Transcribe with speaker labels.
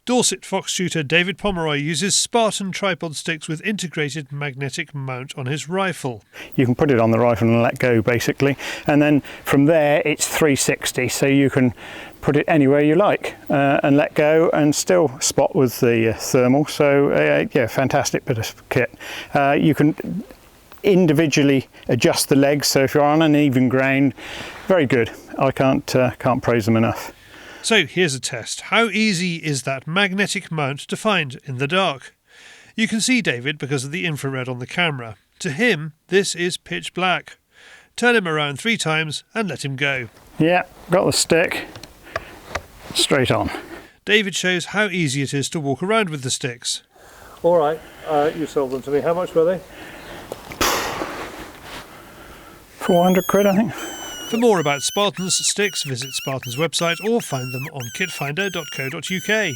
Speaker 1: Dorset fox shooter David Pomeroy uses Spartan tripod sticks with integrated magnetic mount on his rifle.
Speaker 2: You can put it on the rifle and let go basically, and then from there it's 360, so you can put it anywhere you like and let go and still spot with the thermal. So yeah, fantastic bit of kit. You can individually adjust the legs, so if you're on uneven ground, very good. I can't praise them enough.
Speaker 1: So here's a test. How easy is that magnetic mount to find in the dark? You can see David because of the infrared on the camera. To him, this is pitch black. Turn him around 3 times and let him go.
Speaker 2: Yeah, got the stick. Straight on.
Speaker 1: David shows how easy it is to walk around with the sticks.
Speaker 3: All right, you sold them to me. How much were they?
Speaker 2: 400 quid, I think.
Speaker 1: For more about Spartan's sticks, visit Spartan's website or find them on kitfinder.co.uk.